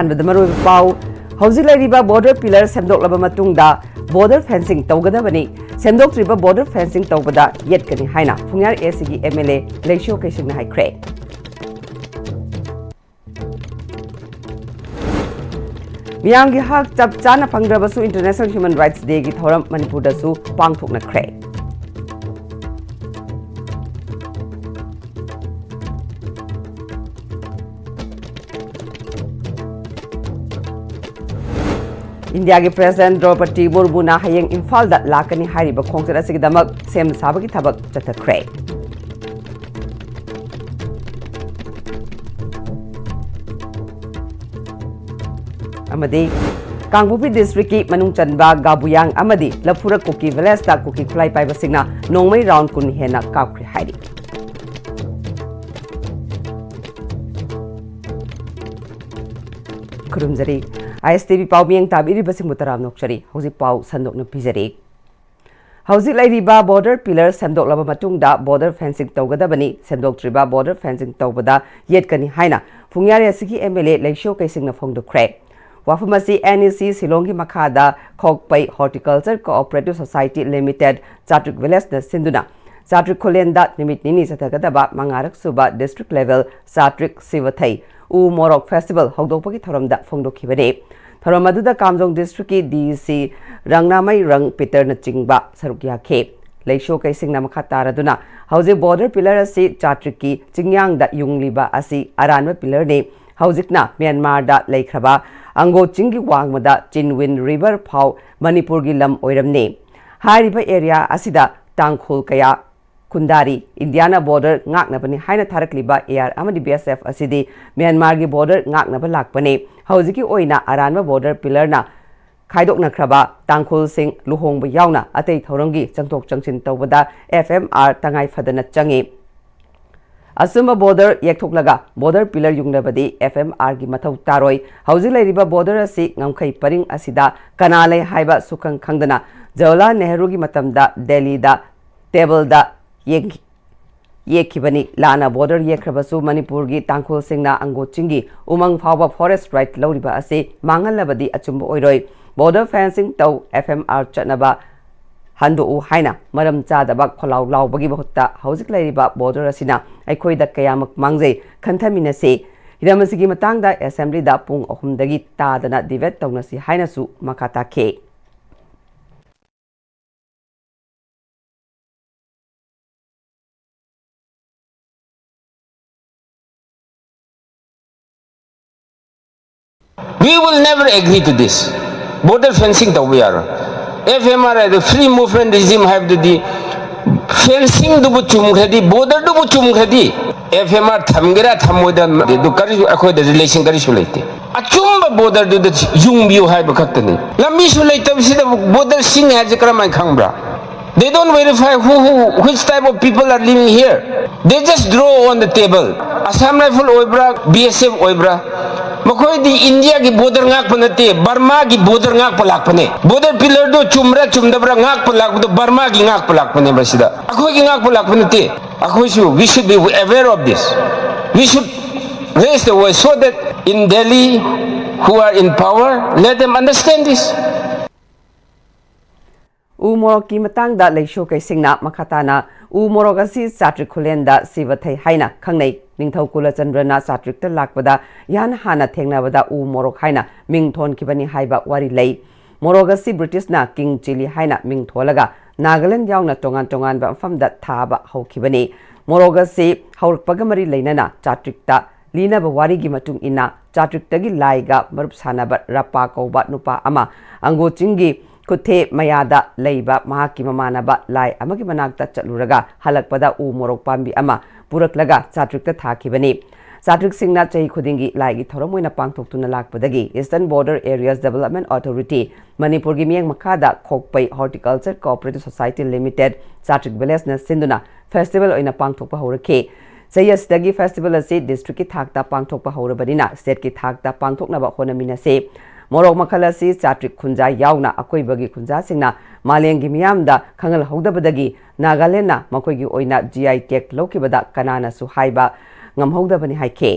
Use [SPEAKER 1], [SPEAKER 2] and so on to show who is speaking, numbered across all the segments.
[SPEAKER 1] अहानबद मरुब पाउ हौजिक लैरिबा बॉर्डर पिलर सेमदोकलबा मतुंगदा बॉर्डर फेंसिंग तौगदबनी सेमदोक्त्रिबा बॉर्डर फेंसिंग तौबदा येतकनी हाइना फुंग्यार एसीगी एमएलए लेशो केसिंगना हाइख्रे मियांगी हक चप चाना फंगद्रबसु इंटरनेशनल ह्यूमन राइट्स डे की थौरम मणिपुरदसु पांगथोकनख्रे इंडिया के प्रेसिडेंट द्रौपदी मुर्मुना हयेंग इम्फाल दा लाकनी हारिबा खोंगचत असिगिदमक सेम साबगी थबक चथख्रे अमदी कांगबुपी डिस्ट्रिक्ट की मनुंग चनबा गाबुयांग अमदी लफुरा कुकी विलेज दा कुकी खुलाई पाइबसिंगना नोंगमई राउंड कुन हेना काख्रे हाइरी खुरुमजरी ISTV पाउ मियंग ताबिरी बसिंग मुतराम नोक्चरी हौजी पाउ संदोकन पिजरी हौजी लैरिबा बॉर्डर पिलर सेमदोकलबा मतुंगदा बॉर्डर फेंसिंग तौगदबनी सेमदोक्त्रिबा बॉर्डर फेंसिंग तौबदा येतकनी हाइना फुंग्यारे असिगी एमएलए लेशो कैसिंगना फोंगदुख्रे वाफमसी NEC सिलोंगी मखादा खोकपै horticulture cooperative society limited Chatrik village न सिंधुना चाट्रिक खोलेंदा निमित निनी चथगदबा मंगारक सुबा डिस्ट्रिक्ट लेवल चाट्रिक सिवथै उ मोरक फेस्टिवल हौदोपगी थरमदा फोंदोखिबने थरम अदुदा कामजोंग डिस्ट्रिक्ट की DC रंगनामई रंग पीटर न चिंगबा सरुक याखे लेशो कैसिंगना मखा तारदुना हौजे बॉर्डर पिलर असि चाट्रिक की चिंगयांगदा युंगलिबा असि अरानबा पिलर ने हौजिकना म्यांमार दा लेख्रबा अंगो चिंगी वांगमदा चिनविन रिवर फाउ मणिपुर की लम ओइरमने हारिबा एरिया असिदा तांगखोल कया खुंदारी इंडियाना border ngaknabani haina tharakliba AR amadi BSF asidi Myanmar gi border ngaknaba lakpane hojiki oina aranba border pillar na khaidokna khraba tangkhul sing luhongba yauna atei thorangi changtok changchin tawbada FMR tangai fadana changi asumba border yekthoklaga border pillar yungnabadi FMR gi mathau taroi hojik lairiba border asi ngamkhai paring asida kanalai haiba sukhang khangdana Jawaharlal Nehru gi matamda Delhi da table da ये खिबनी लाना border ये खरबसु मणिपुर की तांखोल सिंगना अंगो चिंगी उमंग फावा forest right लौरिबा असे मांगलबदी अचुंब ओइरोय border fencing तौ FMR चनबा हंदो उ हाइना मरम चादबा खोलाव लावबगी बहुत्ता हौजिक लैरिबा बॉर्डर असिना अखोइदा कयामक मांगजै खंथमिनसे हिरमसिगी मतांगदा असेंबली दा पुंग अहुमदगी तादना डिबेट तौनसी हाइनासु मखाता खे
[SPEAKER 2] We will never agree to this. Border fencing to we are. FMR the free movement regime have to the fencing do chum khadi border do chum khadi FMR thamgira thamoda do kari akoi the relation kari sulaite achumba border do the jung view have khatani lami sulaite sida border sing has kramai khangbra they don't verify which type of people are living here they just draw on the table Assam Rifle oibra BSF oibra Makoi di India ki border ngak panate Burma ki border ngak palak pane border pillar do chumra chumdabra ngak palak do Burma ki ngak palak pane basida akoi ki ngak palak panate akoi we should be aware of this we should raise the voice so that in Delhi who are in power let them understand this
[SPEAKER 1] U morok ki matang da leisho kai singna makhatana U morok asi satrik khulenda sivathai haina khangnei ningthau kula chandrana satrik ta lakpada yan hana thengnabada U morok haina mingthon kibani haiba wari lei morok asi British na king chili haina mingtholaga Nagaland yauna tongan tongan ba famda thaba haukibani morok asi haurpaga mari leinana satrik ta lina ba wari gi matung ina satrik tagi laiga marup sana ba rapa kauba nupa ama ango chingi Kuthe mayada leiba mahaki mamanaba lai amagi manakta chaluraga halakpada U morok pambi ama puraklaga satrikta thakibani satrik singna chai khudingi laigi thoromoina pangthoktuna lakpadagi Eastern Border Areas Development Authority Manipur gi miyang makada khokpai Horticulture Cooperative Society Limited satrik village na sinduna festival oina pangthokpa horakhe Sayasdagi festival ase district ki thakta pangthokpa horabadina state ki thakta pangthoknaba honamina se Morok makalasi satrik khunja yauna akoi bagi khunja singna malengi miyamda khangal hogdabadagi Nagaland na makoi gi oina GI tag lokibada kanana su haiba ngam hogdabani haike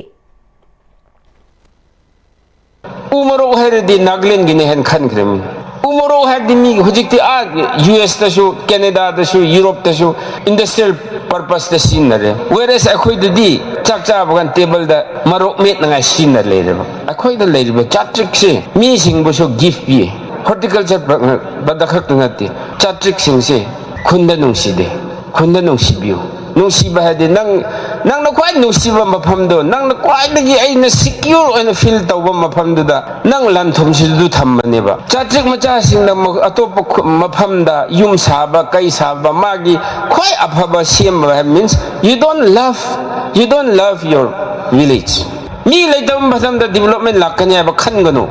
[SPEAKER 2] उमरो हैरदी Nagaland गिने हेन खनख्रेम उमरो हैरदी मी हुजिकति आ US तसु Canada तसु यूरोप तसु इंडस्ट्रियल पर्पस त सिनरे वेरेस अखोय ददी चाक चाबगन टेबल दा मरो मेट नंगा सिन लेरेबा अखोय दा लेरिबा चाट्रिक से मी सिंगबसु गिफ्ट पि हॉर्टिकल्चर बदखक नति चाट्रिक सिंसे खुंदा नुंसिदे खुंदा नुंसिबियो नुंसिबा हदे नंग क्वाइ नुंसिबा मफमदो नंग क्वाइदगी अइना सिक्योर ओइना फील तौबा मफमदुदा नंग लानथोमसिदु थम्बनेबा चाट्रिक मचा सिंगना अतोप मफमदा युम साबा कै साबा मागी क्वाइ अफबा सेमबा means you don't love your village मी लेतम मफमदा डेवलपमेंट लाकने बा खनगनो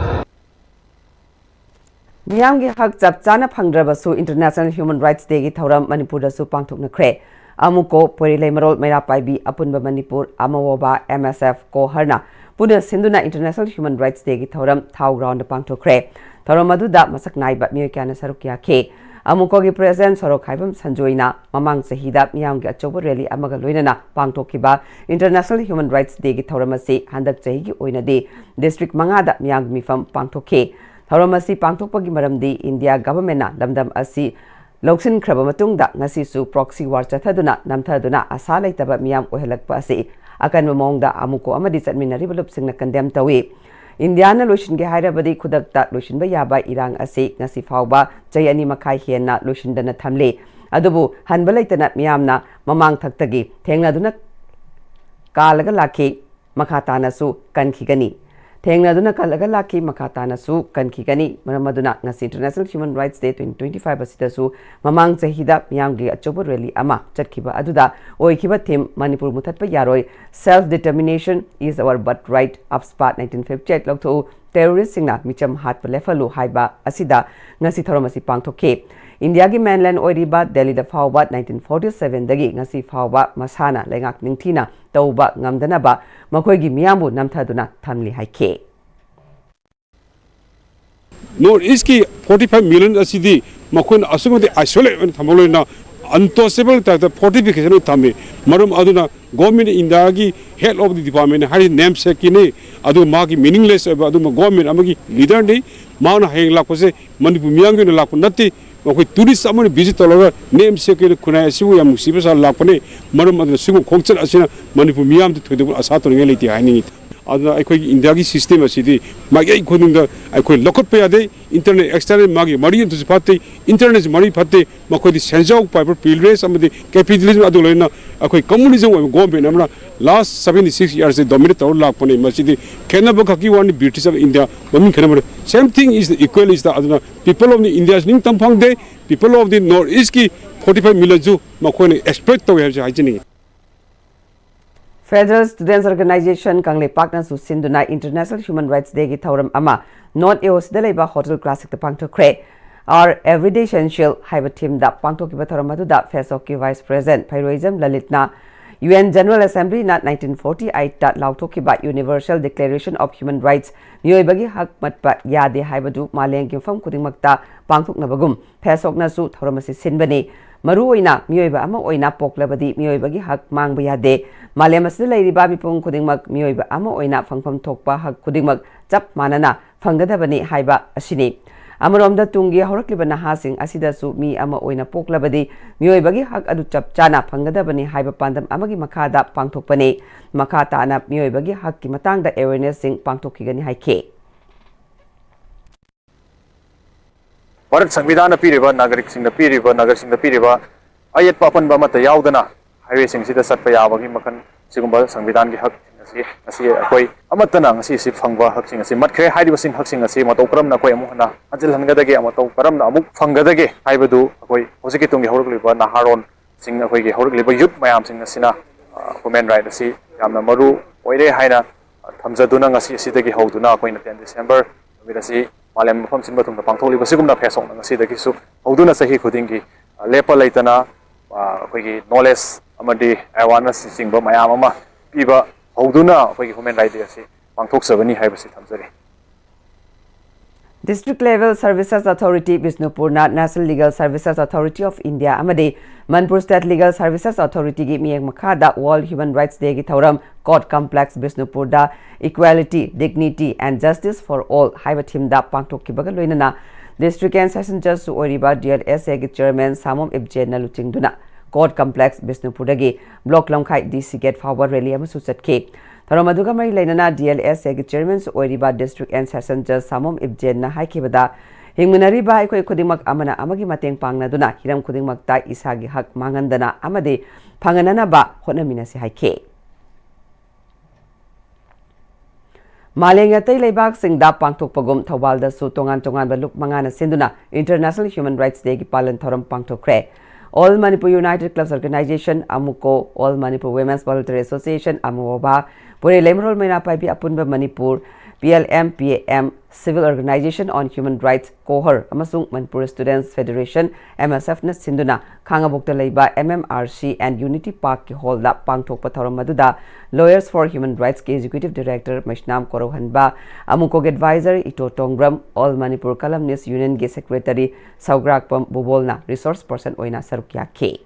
[SPEAKER 1] मियामगी हक चप चाना फंगद्रबसु इंटरनेशनल ह्यूमन राइट्स डे की थौरम मणिपुरदसु पांगथोकनख्रे अमुको पोरिलै मरोल मैरा पाइबी अपुनबा मणिपुर अमवोबा MSF को हरना पुनः सिंधुना इंटरनेशनल ह्यूमन राइट्स डे की थौरम थाउ ग्राउंड पांगथोकख्रे थौरम अदुदा मसक नाइबा मियो क्याना सरुक याखे अमुको की प्रेसिडेंट सरो खाइबम संजोइना ममांग सहिदा मियामगी अचोब रैली अमगा लोइनना पांगथोकिबा इंटरनेशनल ह्यूमन राइट्स डे की थौरम असे हंदक चहिगी ओइनदे डिस्ट्रिक्ट मंगादा मियामगी मिफम पांगथोखे थौरम असी पांगथोकपगी मरमदी इंडिया गवर्नमेंटना लमदम असी लौसिनख्रब मतुंगदा ngasisu proxy war chathaduna namthaduna asa leitaba miyam ohelakpa ase akan momongda amuko amadi chatminari balupsingna condemn tawi India na loishin ge hairabadi khudakta loishin ba yaba irang ase ngasi fawba jayani makhai henna loishindana thamle adubu hanbalaitana miyamna mamang thaktagi thengnaduna kalaga lakhi makhatana su kankhigani Thengnaduna kalaga laki makatana su kankhigani maramaduna ngasi International Human Rights Day 2025 asida su mamang chahida miyamgi achobo rally ama chatkhiba aduda oikhiba theme Manipur muthatpa yaroi self determination is our birthright upspat 1958 lokto terrorist singna micham hatpa lefalu haiba asida ngasi thoromasi pangthokhe India ki mainland oiriba Delhi da fawba 1947 dagi ngasi fawba masana lengak ningthina tauba ngamdana ba makhoi gi miyambu namthaduna thamli haike
[SPEAKER 3] North East ki 45 million asidi makhoi asungodi isolate on thamoloina untouchable ta fortification thame marum aduna government India gi head of the department hari namesake ni adu ma gi meaningless adu government amagi leader ni mauna heng lakose manipur miyamgi na lakun nati Makhoi tourist amani visit tolaga name sake kunai asibu yam sibasa lakpane marum aduna sigu khongchal asina manipur miyam de thoidu asa toringa leiti haini aduna aikoi India gi system asidi magi khonungda aikoi lokot pe ade internet external magi mari to patte internet mari patte makhoi di senjau paper pilres amadi capitalism adu loina aikoi communism government amna last 76 years de dominate tawr lakpane masidi kenaba khaki one british of India mamin khenamare same thing is the equal is the aduna people of the India's ning tampang de people of the North East ki 45 million ju makhoi ne exploit taw hai jini
[SPEAKER 1] Federal Students Organization Kangle Partner su Sinduna International Human Rights Day ki thauram ama non eos de leba hotel classic the pangthokre our everyday essential haiba team da pangthokiba thauram adu da FASOK ki vice president Phairoism Lalitna UN General Assembly na 1948 da lauthokiba Universal Declaration of Human Rights mioibagi hak matpa yade haibadu maleng ki fam kudingmakta pangthoknabagum FASOK na su thauram asi sinbani maru oina mioiba ama oina poklabadi mioibagi hak mangba yade malem asida leiriba mipung kudingmak mioiba ama oina phangpham thokpa hak kudingmak chap manana phangadabani haiba asini amaromda tungi horakliba nahasing asida su mi ama oina poklabadi mioibagi hak adu chap chana phangadabani haiba pandam amagi makhada pangthokpane makhata na mioibagi hak ki matangda awareness sing pangthokigani haike
[SPEAKER 4] Bharat Sanvidhana piriba nagarik singna piriba nagar singna piriba ayat papan ba mata yaudana highway sing sida satpa yabagi makan sigumba Sanvidhan gi hak asi akoi amatana ngasi si phangba hak sing asi matkhre haidiba sing hak sing asi matau karam na koi amuhna ajil hangada amatau karam na amuk phangada ge haibadu akoi hojiki tungi horukliba naharon sing akoi gi horukliba youth mayam sing asina women right asi yamna maru oire haina thamjaduna ngasi asidagi hoduna akoi na 10 December vidasi Malem mafam sin batung na pangtholi basigumna phesong na ngasi dagi su hoduna sahi khudingi lepa leitana akoigi knowledge amadi awareness singba mayam ama piba hoduna akoigi human right asi pangthok sabani haibasi thamjari
[SPEAKER 1] District Level Services Authority Bisnupurna National Legal Services Authority of India amadi Manipur State Legal Services Authority gi miyeng makhada World Human Rights Day gi thauram Court Complex Bisnupurda Equality, Dignity and Justice for All haiba thimda pangthokkibaga loinana District and Session Judge Oriba DLSA gi Chairman Samom Ibjen na luchingduna Court Complex Bisnupurdagi Block Longkhai DC Gate Forward Rally amasu chatke Tharamadugha mari lainana DLSA gi Chairman Oriba District and Session Judge Samom Ibjen na haikibada hingminariba aikoi khudimak amana amagi mateng pangnaduna hiram khudingmak ta isagi hak mangandana amade phanganana ba honaminasi haike Malenga tay leibak singda pangthokpagum Thawbalda su tongan baluk mangana sinduna International Human Rights Day gi palan thoram pangthokre All Manipur United Clubs Organization Amuko All Manipur Women's Voluntary Association Amuoba Puri Lemrol Maina Paibi Apunba Manipur PLM Civil Organization on Human Rights Kohor amasung Manipur Students Federation MSF na sinduna khangabokta leiba MMRC and Unity Park ki hall da pangthokpa thoram maduda Lawyers for Human Rights ki Executive Director Mashnam Korohanba Amukog Advisor Ito Tongram All Manipur Columnist Union ki Secretary Saugrakpam Bubolna Resource Person oina sarukya ke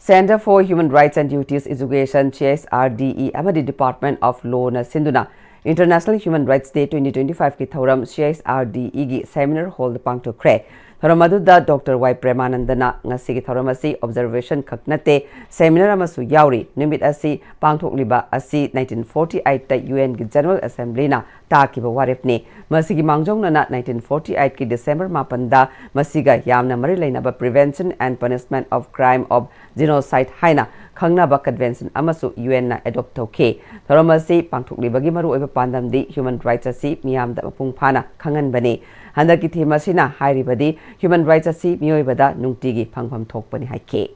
[SPEAKER 1] Center for Human Rights and Duties Education CSRDE amadi Department of Law na sinduna International Human Rights Day 2025 ki thauram CSRDE gi seminar hall pangthokre Thoramaduda Dr. Y Premanandana ngasi ki thoram asi observation khaknate seminar amasu yauri nimit asi pangthokliba asi 1948 ta UN ki General Assembly na takiba warepni masigi mangjong na 1948 ki December 8 da masiga yamna mari lainaba Prevention and Punishment of Crime of Genocide haina khangnaba convention amasu UN na adopt toke thoramasi pangthoklibagi maru oiba pandamdi human rights asi miyamda mapung phana khangan bani handaki thema sina hairibadi human rights asi miyoibada nungtigi phangpham thokpani haike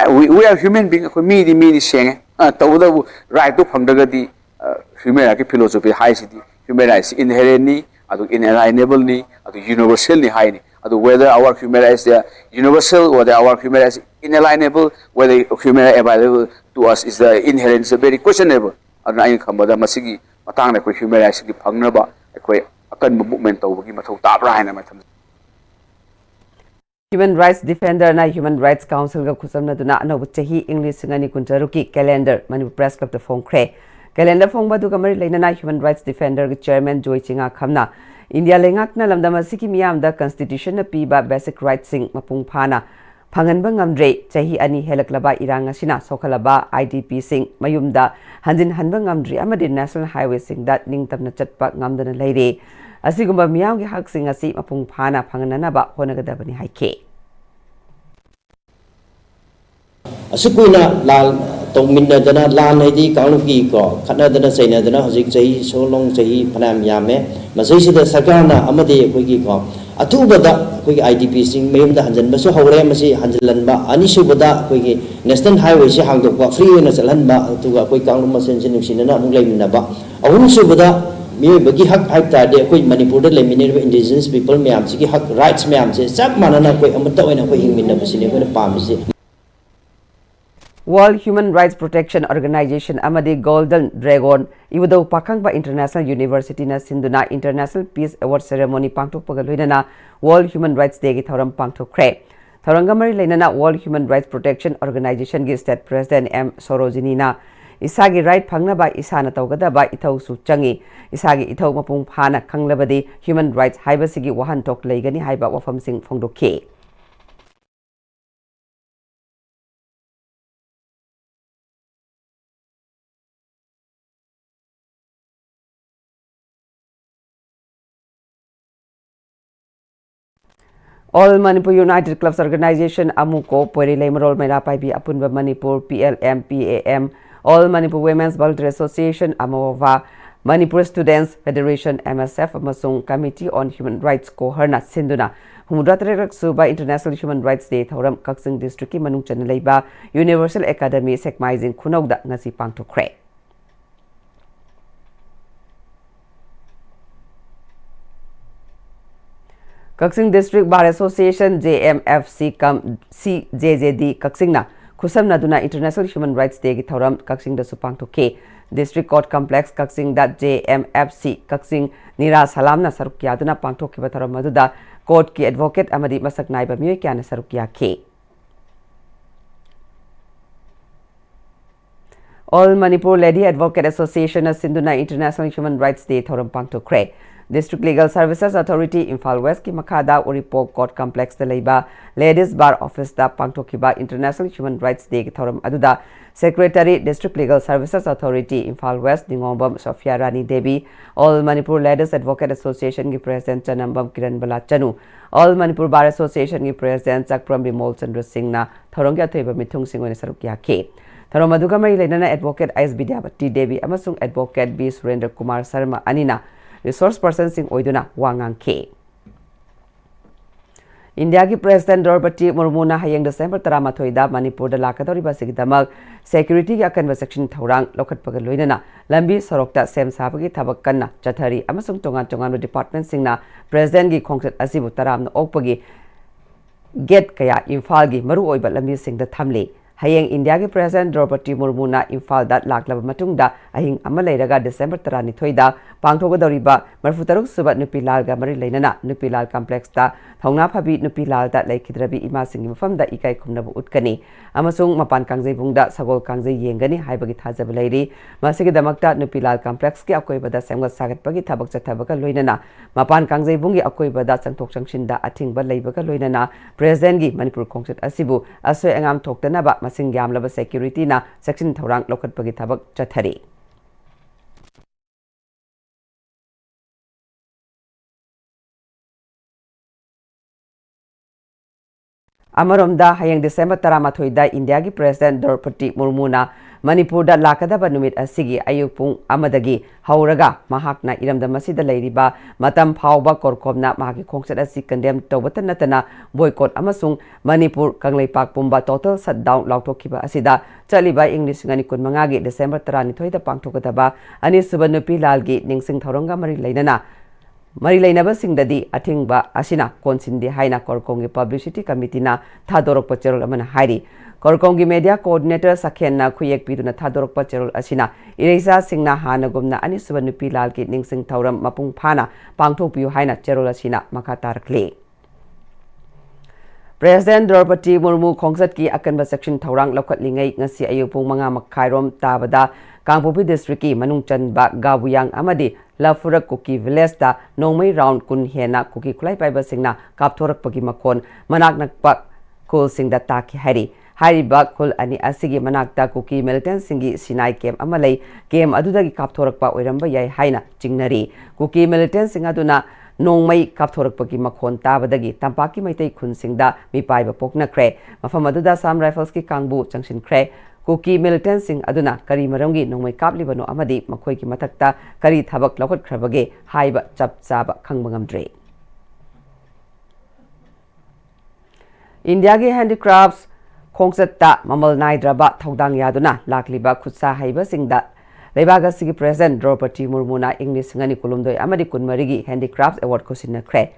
[SPEAKER 5] we are human being ko mi seng tawda right to phangdagadi human rights philosophy high city human rights inherent ni adu inalienable ni adu universal ni high ni adu whether our human rights are universal or our human rights inalienable whether human rights available to us is the inherent is very questionable adu ai khambada masigi matang na ko human rights gi phangnaba ko akan movement tawgi mathau tabra haina matham
[SPEAKER 1] Human Rights Defender na Human Rights Council ga khusamna duna anabu chahi English ngani kuncharuki calendar Manipur Press Club ta phongkhre calendar phongba du kamari lainana Human Rights Defender ga chairman Joy Chinga khamna India lengakna lamdam asiki miyamda constitution na piba basic rights sing mapung phana phanganba ngamdre chahi ani helaklaba iranga sina sokhalaba IDP sing mayumda hanjin hanba ngamdri amadi national highway sing that ningtamna chatpa ngamdana leire asigumba miyamgi hak sing asi mapung phana phanganana ba honagadabani haike
[SPEAKER 6] asukuna lal tongminna dana lan haidi kaungki ko khana dana saina dana hojik chai solong chai phanam yame masai sida sarkarna amade koigi ko atubada koigi IDP sing mayumda hanjan basu hore masi hanjalanba ani subada koigi national highway si hangdokwa free na chalanba tuga koi kaung masen sin sinana mung laimna ba ahun subada mi bagi hak haita de koi Manipur da leminer indigenous people mayam si hak rights mayam se sab manana koi amata oina koi hingminna basine koi pamisi
[SPEAKER 1] World Human Rights Protection Organization amadi Golden Dragon iwado pakangba International University na sinduna International Peace Award Ceremony pangthokpaga loinana World Human Rights Day gi thoram pangthokre thorangamari lainana World Human Rights Protection Organization gi State President M Sorojini na isagi right phangnaba isana tawgadaba ithau su changi isagi ithau mapung phana khanglabadi human rights haibasigi wahan tok leigani haiba wafam sing phongdokhe All Manipur United Clubs Organization Amuko Puri Lemrol Maina Paibi Apunba Manipur PLM All Manipur Women's Voluntary Association Amova Manipur Students Federation MSF amasung Committee on Human Rights Kohorna sinduna Humudratrak Suba International Human Rights Day thoram Kaksing District ki manung chanalaiba Universal Academy Sekmaizing Khunogda ngasi pangthokre Kaksing District Bar Association JMFC cum CJJD Kaksing na khusam naduna International Human Rights Day gi thoram Kaksing da supang thoke District Court Complex Kaksingda JMFC Kaksing Nira Salamna Saruk Yaduna Pangthokkiba tharam aduda court ki advocate amadi masak naiba miyoi kyana saruk yakhe. All Manipur Lady Advocate Association of Sinduna International Human Rights Day Thoram Pangthokre. District Legal Services Authority Imphal West ki Makhada Uripok Court Complex da leiba Ladies Bar Office da Pangthokkiba International Human Rights Day Thoram aduda Secretary District Legal Services Authority Imphal West Dingombam Sophia Rani Devi, All Manipur Ladies Advocate Association ki President Chanambam Kiran Bala Chanu, All Manipur Bar Association ki President Chakpram Bimol Chandra Singh na Thorongya Thoiba Mithung Singh oni saruk yakhe. Tharom aduga mai leinana Advocate S Vidyapati Devi amasung Advocate B Surendra Kumar Sharma anina resource person sing oiduna wangang ke. India ki President Draupadi Murmu na hayang December 13 da Manipur da lakadoriba sigidamak security ki akanba section thorang lokhatpaga loinana lambi sorokta sem sabagi thabak kanna chathari amasung tongan department singna President ki khongset asibu taramna okpagi gate kaya Imphal gi maru oiba lambi singda thamle. Hayang India ki President Draupadi Murmu na Imphal da laklaba matungda ahing ama leiraga December 12 da pangthogadoriba marfutaruk suba Nupilal ga mari leinana Nupilal complex da thongna phabi Nupilal da laikhidrabi ima singi mafam da ikai khumnabu utkani amasung mapan kangjei bungda sagol kangjei yengani haibagi thajab leiri masigi damakta Nupilal complex ki akoiba da semga sagatpagi thabak chathabaga loinana mapan kangjei bungi akoiba da changthok changshin da athingba leibaga loinana President gi Manipur khongset asibu asoi angam thoktana ba masing yamlaba security na section thorang lokhatpagi thabak chathari. Amaromda hayang December 13 da India ki President Draupadi Murmu na Manipur da lakadaba numit asigi ayupung amadagi hauraga mahakna iramda masida leiriba matam phauba korkomna mahaki khongset asi condemn tawbata natana boycott amasung Manipur kangleipak pumba total shutdown lautokkiba asida chaliba English ngani kun mangagi December 13 da pangthokadaba ani subanupi lalgi ningsing thoranga mari leinana Mari lainaba singdadi athingba asina konsindi haina korkongi publicity committee na thadorokpa cherol amana hairi korkongi media coordinator sakhenna khuyek piduna thadorokpa cherol asina ireisa singna hanagumna ani subanupi lalki ningsing thauram mapung phana pangthokpiu haina cherol asina makha tarakle. President Draupadi Murmu khongsat ki akanba section thorang lokhatlingai ngasi ayupung manga makhairom tabada Kangpopi district ki manung chanba gabuyang amadi Lafurak Kuki village da nongmai round kun hena kuki khulai paiba singna kapthorak pagi makon manak nakpa kul singda taki hari hariba kul ani asigi manak da kuki militant singi sinai kem amalai kem adudagi kapthorak pa oiramba yai haina chingnari kuki militant singaduna nongmai kapthorak pagi makon tabadagi tampaki maitai khun singda mi paiba pokna kre mafam aduda Sam Rifles ki kangbu changshin kre Kuki militant sing aduna kari maramgi nongmai kaplibano amadi makhoi ki mathakta kari thabak lokhat khrabage haiba chap chaba khangbangamdre. India ki handicrafts khongsatta mamal naidraba thodang yaduna lakliba khutsa haiba singda leibaga sigi President Draupadi Murmu na English ngani kulumdoi amadi kunmarigi handicrafts award kosinna kre.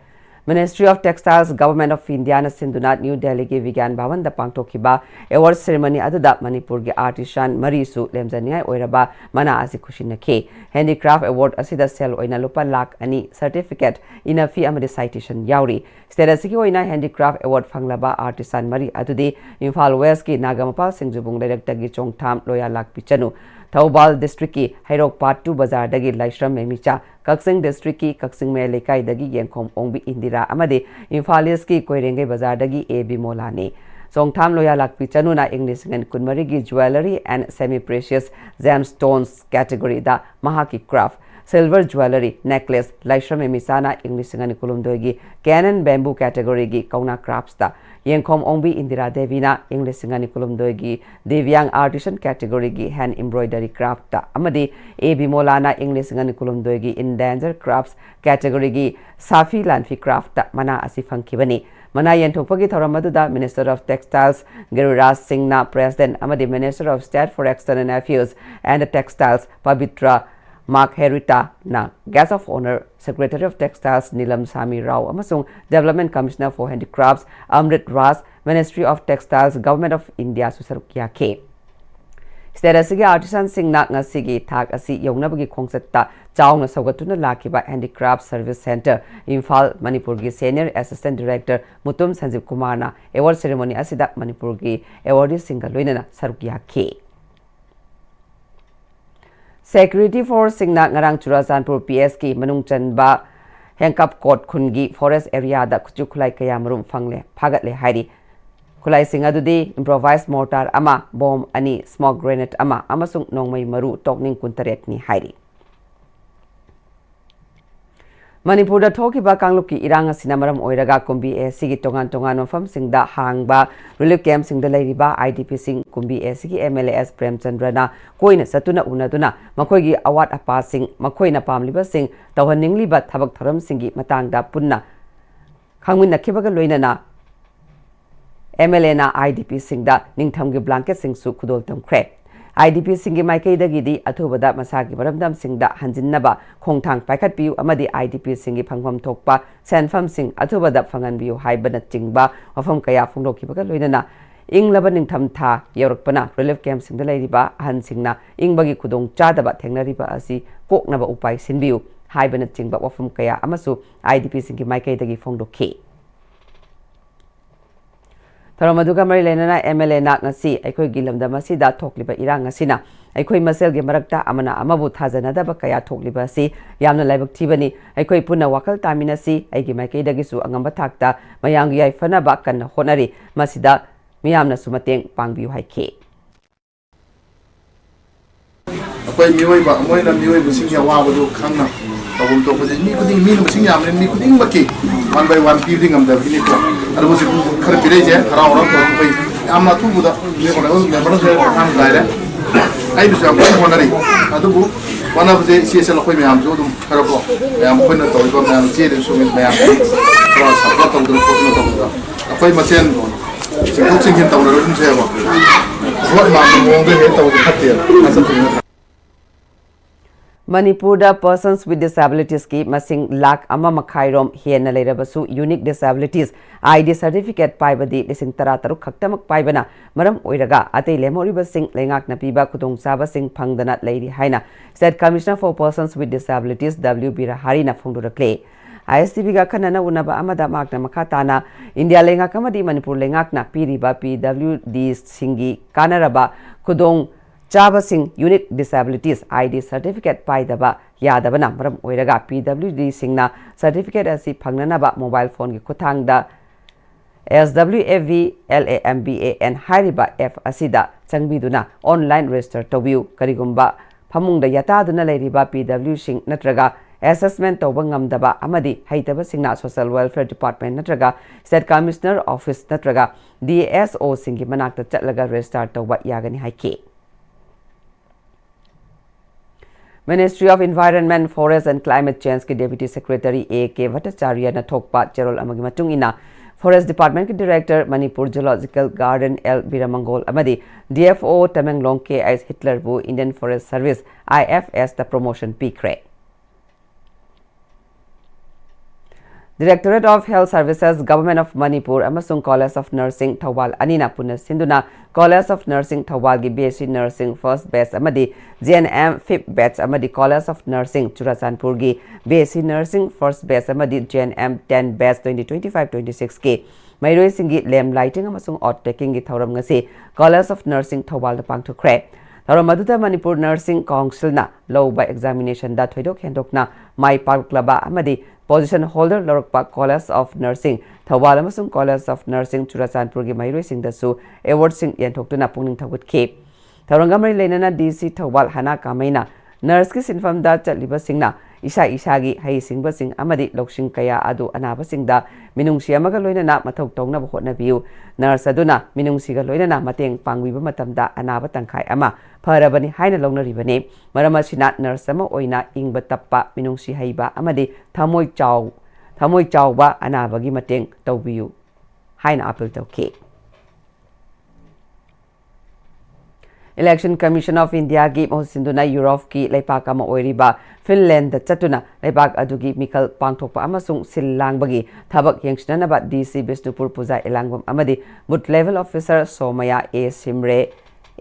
[SPEAKER 1] Ministry of Textiles Government of India na sinduna New Delhi ki Vigyan Bhavan da pangthokkiba award ceremony aduda Manipur ki artisan marisu lemjaningai oiraba mana asi khusinakhe handicraft award asida sel oina lupa lakh ani certificate ina fee amadi citation yauri status ki oina handicraft award phanglaba artisan mari adudi Imphal West ki Nagamapal Singjubung director gi Chongtham loya lakh pichanu Thaubal district ki Hairok Part 2 bazar dagi Laishram Memicha Kaksing district ki Kaksing me lekai dagi Yengkhom Ongbi Indira amade Imphal East ki Koirengai bazar dagi A Bimolani Songtham loya lakpi chanuna English ngan kunmari gi jewelry and semi precious gemstones category da mahaki craft silver jewelry necklace Laishram Memisana English ngan kulumdoi gi Canon bamboo category gi Kauna crafts da Yengkhom Ongbi Indira Devina English ngan kulumdoi gi Devyang artisan category gi hand embroidery craft da amade A Bimolana English ngan kulumdoi gi endangered crafts category gi Safi Lanfi craft da mana asi phangkibani Mana yenthokpagi thoramadu Minister of Textiles Giriraj Singh na President amadi Minister of State for External Affairs and Textiles Pavitra Margherita na Guest of Honor Secretary of Textiles Nilam Sami Rao amasung Development Commissioner for Handicrafts Amrit Ras Ministry of Textiles Government of India susarukya ke State asigi artisan singna ngasigi thak asi yognabagi khongsatta chawna saugatuna lakiba handicraft service center Imphal Manipur gi senior assistant director Mutum Sanjeev Kumar na award ceremony asida Manipur gi awardee singa loinana saruk yakhi. Security Force singna ngarang Churachandpur PS ki manung chanba Hengkap Court Khungi Forest area da Kuchukulai Kayamarum Fangle Pagatle Hairi Kulai Singadudi improvised mortar ama bomb ani smoke grenade ama amasung nongmai maru tokning kuntaret ni Hairi Manipur da thokiba kangluki iranga sinamaram oiraga kumbi sigi tongan tongan mafam singda hangba relief camp singda leiriba IDP sing kumbi sigi MLAS Premchandrana koina satuna unaduna makoigi awat apa sing makoina pamliba sing tawhaningliba thabak tharam singi matangda punna khangmin nakhibaga loinana MLA na IDP singda ningthamgi blanket sing su khudol tamkhre IDP singi maikai dagidi athubada masagi maramdam singda hanjinnaba khongthang paikhat piu amadi IDP singi phangfam thokpa senfam sing athubada phangan biu haibana chingba wafam kaya phongdokhibaga loinana inglaba ningtham tha yorakpana relief camp singda leiriba han singna ingbagi khudong chadaba thengnariba asi koknaba upai sinbiu haibana chingba wafam kaya amasu IDP singi maikai dagi phongdokhi Tharamaduga mari lenana MLA nak ngasi aikoi gilamda masida thokliba irang ngasina aikoi masel ge marakta amana amabu thajana da bakaya thokliba si yamna laibak thibani aikoi punna wakal tamina si aigi maikei dagisu angamba thakta mayang yai fana ba kan honari masida miyamna sumateng pangbiu haike
[SPEAKER 7] akwai mioi ba moi na mioi bu sing ya wa bu khangna tabum to buje mi kuding mi bu sing ya mi kuding baki one by one building am da bini ko aro bu khar pire je khara ora ko koi amna tu bu da me ko na bana se khang dai re ai bu sa ko honari adu bu wana bu je si se lo koi me am jo dum khara ko am ko na to ko na je de so me am ko sa ko to du ko no to da akwai ma chen sing ko sing hin to na rum se ba ko ma mo de he to de khatia asa tu
[SPEAKER 1] Manipur da persons with disabilities ki masing lakh ama makhairom hiena leirabasu unique disabilities ID certificate paibadi lising tarataru khaktamak paibana maram oiraga atei lemoriba sing lengak napiba kudong saba sing phangdana leiri haina State Commissioner for Persons with Disabilities WB Rahari na phongdurakle ISTV ga khanana unaba amada makna makhatana India lengak amadi Manipur lengak na piriba PWD singi kanaraba kudong Chaba Singh Unique Disabilities ID Certificate Paidaba Yadabana Maram Oiraga PWD Singna Certificate asi Pangnanaba Mobile Phone ki Kuthangda SWAV LAMBAN Hariba F Asida Changbiduna Online Register Tobiu Karigumba Pamungda Yataduna Leiriba PW Singh Natraga Assessment Toba Ngamdaba Amadi Haitaba Singna Social Welfare Department Natraga State Commissioner Office Natraga DSO Singhi Manakta Chatlaga Register Toba Yagani Haike Ministry of Environment, Forest and Climate Change के Deputy Secretary A.K. Bhattacharya na thokpa cherol amagi matung ina Forest Department के Director Manipur Zoological Garden L. Biramangol amadi DFO Tamenglong K.S. Hitler bu Indian Forest Service IFS the promotion P.Cre. Directorate of Health Services, Government of Manipur, Amasung College of Nursing, Thawal, Anina Punas Sinduna, College of Nursing, Thawal, BSc Nursing, First Batch, Amadi, GNM, 5th Batch, Amadi, College of Nursing, Churachandpur, BSc Nursing, First Batch, Amadi, GNM, 10 Batch, 2025-26K. Mayroi Singi, Lem Lighting, Amasung Ot Taking, Thauram Ngasi, College of Nursing, Thawal, the Pang to Crack. Thauram Manipur Nursing Council na, low by examination, that Hoidok Hendok na, My Park Klaba, Amadi, Position Holder Lorokpa College of Nursing Thawal amasung College of Nursing Churachandpur gi mairoi sing da su award sing yenthokna pungning thagut ke Tharangamari lenana DC Thawal hana kamaina nurse ki sinfam da chatliba singna isa gi hai singba sing amadi loksing kaya adu anaba singda minungsi amaga loinana mathok tongna hotna biu nurse aduna minungsi ga loinana mateng pangwiba matamda anaba tangkhai ama Parabani haina longnaribani maramasina nurse ama oina ingba tappa minungsi haiba amadi thamoi chawba anabagi mateng tawbiu haina appeal tawke Election Commission of India gi mohsinduna Europe ki lepak ama oiriba Finland da chatuna lepak adugi mikal pangthokpa amasung sillangbagi thabak yengsnanaba DC Bisnupur Puja Elangwam amadi boot level officer Somaya A Simre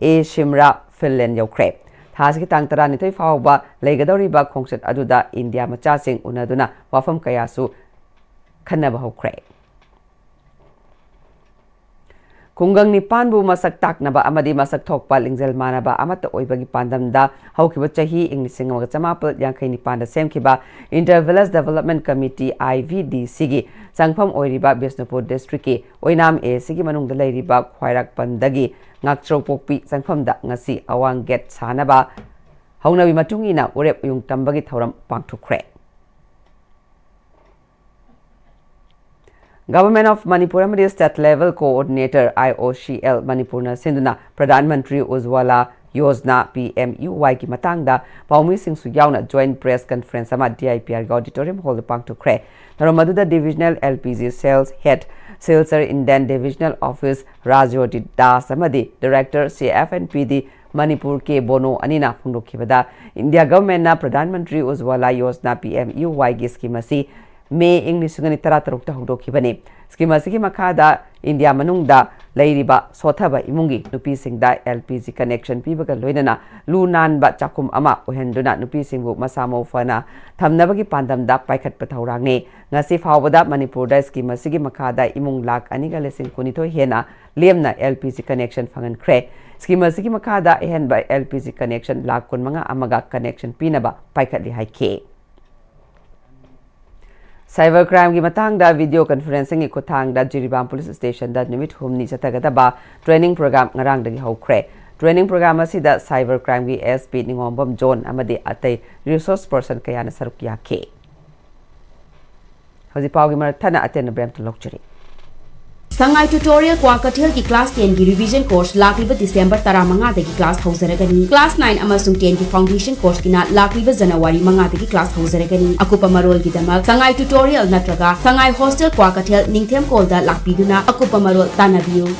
[SPEAKER 1] A Shimra Finland yaukhre thasiki tang taranithoi fauba leigadoriba khongset aduda India machasing unaduna wafam kayasu khanaba hokre Kungang nipan bu masak tak naba amadi masak thokpa lingjal manaba amata oibagi pandamda haukiba chahi inglising amaga chamapal yankai nipanda semkiba Inter-Village Development Committee IVDC gi sangpham oiriba Bisnupur District ki oinam A sigi manungda leiriba khwairak pandagi ngakchro pokpi sangphamda ngasi awang get sanaba haunabi matungina urep yung tambagi thoram pangthukre Government of Manipur Amadi State Level Coordinator IOCL Manipurna Sinduna Pradhan Mantri Ujwala Yojana PMUY ki matangda paumi singsu yauna joint press conference ama DIPR auditorium hall pangtukre Naramadudha Divisional LPG Sales Head Silsar Indian Divisional Office Rajyoti Das Amadi Director CFNPD Manipur ke Bono Anina Fundukhibada India Government na Pradhan Mantri Ujwala Yojana PMUY ki scheme si May English ngani taratarukta hongdokhibani scheme asigi makhada India manungda leiriba sothaba imungi nupi singda LPG connection pibaga loinana lunan ba chakum ama ohenduna nupi singbu masamo fana thamnabagi pandamda paikhat pathaurangni ngasi fawbada Manipur da scheme asigi makhada imung lak aniga lesing kunitho hena lemna LPG connection fangan kre scheme asigi makhada ehen ba LPG connection lak kun manga amaga connection pinaba paikhat li haike Cybercrime ki matangda video conferencing ki kuthangda Jiribam Police Station da numit humni chatagadaba training program ngarang dagi hokre training program asida cybercrime ki SP Ningombam John amadi atai resource person kayana saruk yake hoji pawgi marathana aten brem to lokchuri
[SPEAKER 8] Sangai tutorial kwa kathel ki class 10 ki revision course lakliba December 15 dagi class haujaragani class 9 amasung 10 ki foundation course kina lakliba January 5 dagi class haujaragani akupa marol ki damak sangai tutorial natraga sangai hostel kwa kathel ningthem kolda lakpiduna akupa marol tanabiu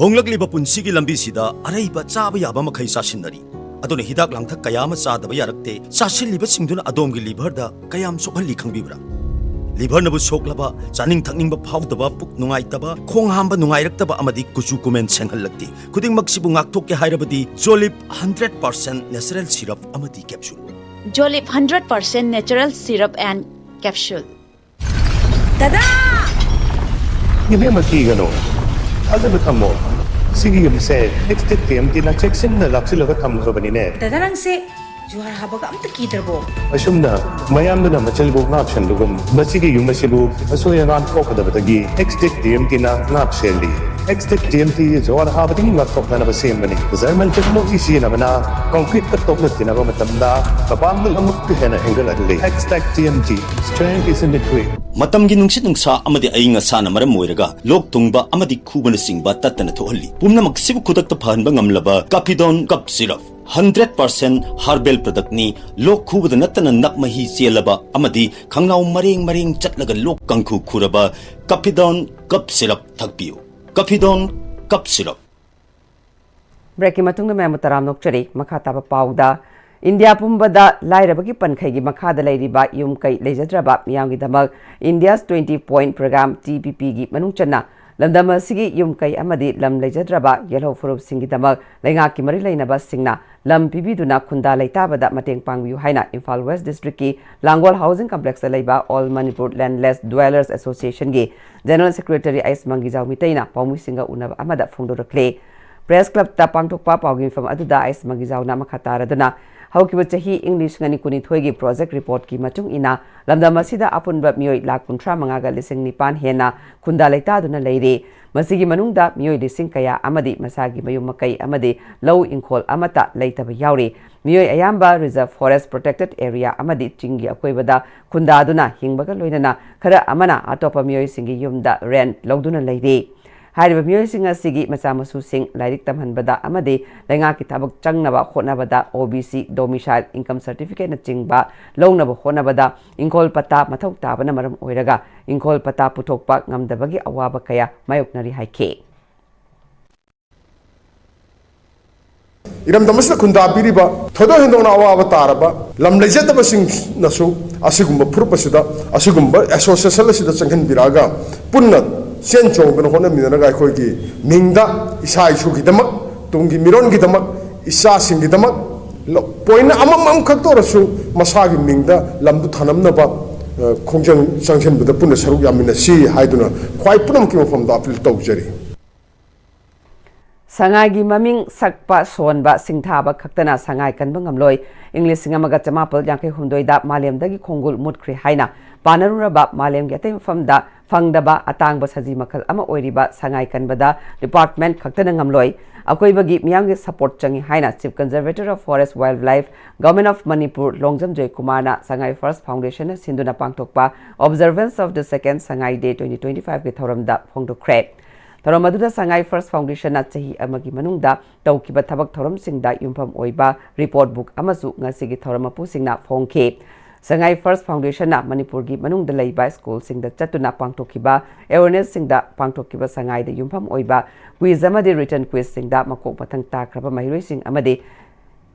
[SPEAKER 9] honglakliba punsigi lambi sida araiba chaba yaba makhai sasinari aduna hidak langthak kayama chadaba yarakte sasilliba singduna adomgi liver da kayam sokhalli khangbibra liver nabu soklaba chaning thakningba phawdaba puk nungaitaba khong hamba nungairaktaba amadi kuchu kumen senghallakti khuding maksibu ngakthokke hairabadi Jolip 100% natural syrup amadi capsule
[SPEAKER 10] Jolip 100% natural syrup and capsule
[SPEAKER 8] Tada
[SPEAKER 11] Gibe makigano Azab thammo Sigi yumse next TMT na checksin na laksilaga thamgrabani ne
[SPEAKER 8] Tadarang se Juhar habaga amta kidarbo
[SPEAKER 11] Asumna mayamna machalbo ngapshan dugum masigi yumasibu asoya nan kokadabagi next TMT na ngapseli next TMT jawar habading ngakokna na basembani German technology sina bana concrete ka tokna tinaba matamda kapamul amuk hena angle adli next TMT strength is in the quick
[SPEAKER 9] matamgi nungsit nungsa amadi ainga sana maram moiraga lok tungba amadi khubana singba tatana thohalli pumna maksibu khudakta phanba ngamlaba Capidon cup syrup 100% herbal product ni lok khubada natana nakmahi chelaba amadi khangnau mareng chatlaga lok kangkhu khuraba Capidon cup syrup thakpiu Capidon cup syrup
[SPEAKER 1] break matunga me mutaram nokchari makha taba pauda India pumbada lairabagi pankhai gi makha da lairiba yum kai lejadraba miyang gi damak India's 20-point program TPP gi manungchana lamdam asigi yum kai amadi lam lejadraba yellow furup singi damak lainga ki mari lainaba singna lam pibiduna khunda leitabada mateng pangbiu haina Imphal West District ki Langwal Housing Complex da leiba All Manipur Landless Dwellers Association gi General Secretary Ais Mangijaw Mitaina paumi singa unaba amada phongdorakle Press Club ta pangthokpa pawgi fam aduda Ais Mangijaw na makataraduna haukiba chahi English ngani kuni thoigi project report ki matung ina lamdam asida apunba mioi lak 13 ga lising nipan hena khunda leita duna leire masigi manungda mioi lising kaya amadi masagi mayum makai amadi low inkhol amata leitaba yauri mioi ayamba reserve forest protected area amadi chingi akoibada khunda duna hingbaga loinana khara amana atopa mioi singi yumda rent logduna leire Hariba mioi singa sigi masamasu sing lairik tamhanbada amade lainga ki thabak changnaba khonabada OBC domicile income certificate na chingba longnaba khonabada ingkol pata mathau tabana maram oiraga ingkol pata puthokpa ngamdabagi awaba kaya mayoknari haike
[SPEAKER 7] Iram damasna khunda piriba thodo hendona awaba taraba lam lejataba sing nasu asigumba purpasida asigumba association sida changhan biraga punna Sen chong ben hona minana ga khoi gi mingda isai su gi damak
[SPEAKER 12] ꯇꯨꯡꯒꯤ ꯃꯤꯔꯣꯟꯒꯤꯗꯃꯛ ꯏꯆꯥꯁꯤꯡꯒꯤꯗꯃꯛ point ꯑꯃꯃꯝ ꯈꯛꯇ ꯑꯣꯏꯔꯁꯨ ꯃꯁꯥꯒꯤ ꯃꯤꯡꯗ ꯂꯝꯗꯨ ꯊꯅꯝꯅꯕ ꯈꯣꯡꯖꯪ ꯆꯪꯁꯤꯟꯕꯗ ꯄꯨꯟꯅ ꯁꯔꯨꯛ ꯌꯥꯃꯤꯟꯅꯁꯤ ꯍꯥꯏꯗꯨꯅ ꯈ꯭ꯋꯥꯏ ꯄꯨꯝꯅꯃꯛꯀꯤ ꯃꯐꯝꯗ ꯑꯄꯤꯜ ꯇꯧꯖꯔꯤ
[SPEAKER 1] Sangai maming sakpa sonba singthaba khaktana sangai kanba ngamloi English ngamaga chamapal yangkai hundoida malemdagi khongul mutkri haina panaruraba malem gi atai famda fangdaba atangba saji makhal ama oiriba sangai kanbada department khaktana ngamloi akoibagi miyamgi support changi haina Chief Conservator of Forest Wildlife Government of Manipur Longjam Joy Kumarna Sangai First Foundation sinduna pangtokpa observance of the second Sangai Day 2025 gi thoramda phongdokre Thoromaduda Sangai First Foundation at Chahi Amagi Manungda Taukiba Tabak Thoram Singda Yumpam Oiba Report Book Amazu Ngasigi Thoramapu Singna Phongke Sangai First Foundation na Manipurgi Manung the Laiba School Singda Chatuna Pangtokiba Awareness Singda Pangtokiba Sangai the Yumpam Oiba Quiz Amadi Written Quiz Singda Makok Patang Takraba Mahiri Sing Amadi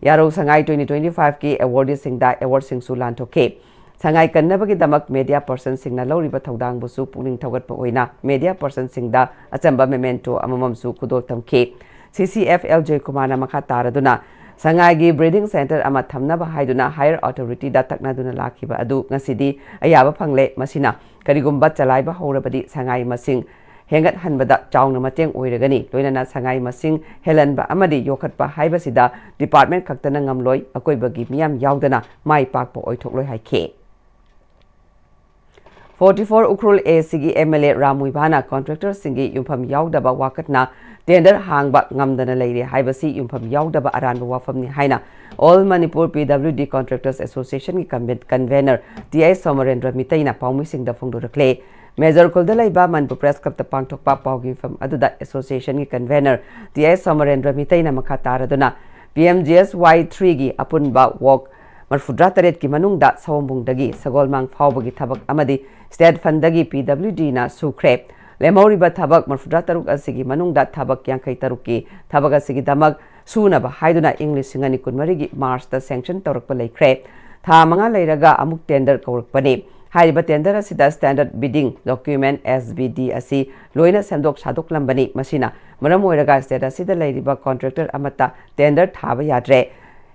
[SPEAKER 1] Yaro Sangai 2025 Ki Awardee Singda Award Sing Sulan Toke Sangai Kanabagi Damak Media Person Singna Loriba Tawdang Busu Puling Tawat Poina Media Person Singda Achamba Memento Amamam Su Kudol Tamke CCFLJ Kumana Makataraduna Sangai gi Breeding Center Ama Thamnaba Haiduna Higher Authority da Taknaduna Lakiba Adu Ngasidi Ayaba Pangle Masina Karigumba Chalaiba Horabadi Sangai Masing Hengat Hanbada Chawna Mateng Oiragani Loinana Sangai Masing Helenba Amadi Yokatpa Haibasida Department Kaktana Ngamloi Akoibagi Miam Yaudana Mai Pakpo Oitokloi Haike 44 Ukrul ACG MLA Ramuibana Contractor Singi Yumpam Yaudaba Wakatna Tender Hangba Ngamdana Lady Haibasi Yumpam Yaudaba Aranba Wafamni Haina All Manipur PWD Contractors Association Convener T.I. Somarendra Mitaina Paumi Singh da Fungdo Clay Major Kuldalaiba Manipur Press Club the Pangtokpa Paugi from Aduda Association Convener T.I. Somarendra Mitaina Makataraduna PMGSY3 gi Apunba Walk Marfudra Taret ki Manungda Sawambung Dagi Sagolmang Faubagi Tabak Amadi State Fundagi PWD na Sukre Lemoriba Tabak Marfudra Taruk Asigi Manungda Tabak Yankai Taruki Tabak Asigi Damak Sunaba Haiduna English Singani Kunmarigi Mars the sanction Torukpa Laikre Tha Manga Lairaga Amuk Tender Kaurukpani Hariba Tender Asida Standard Bidding Document SBD Asi Loina Sandok Sadok Lambani Masina Maramoiraga State Asida Lairiba Contractor Amata Tender Thaba Yadre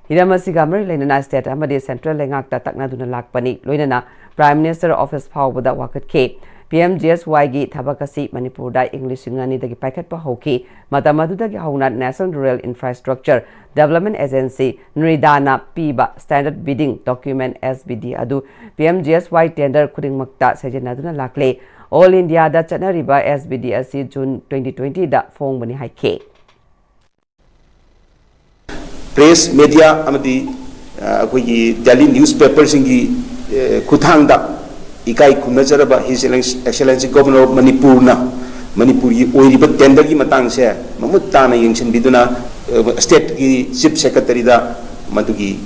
[SPEAKER 1] Hiramasiga Mari Lainana State Amadi Central Lengakta Taknaduna Lakpani Loinana Prime Minister Office Pawbada Wakat K PMGSY gi Thabakasi Manipur da English Ngani dagi Paikatpa Hoki Matamadudagi Hauna National Rural Infrastructure Development Agency Nuridana Piba Standard Bidding Document SBD Adu PMGSY Tender Kuding Makta Sejanaduna Lakle All India da Chanariba SBD Asi June 2020 da Fong Bani Haike
[SPEAKER 13] Press media amadi akoigi daily newspaper singi kuthangda ikai kunnajaraba His Excellency Governor of Manipur na Manipuri oiriba tender gi matang se mamut tana yengsin biduna state gi chief secretary da madugi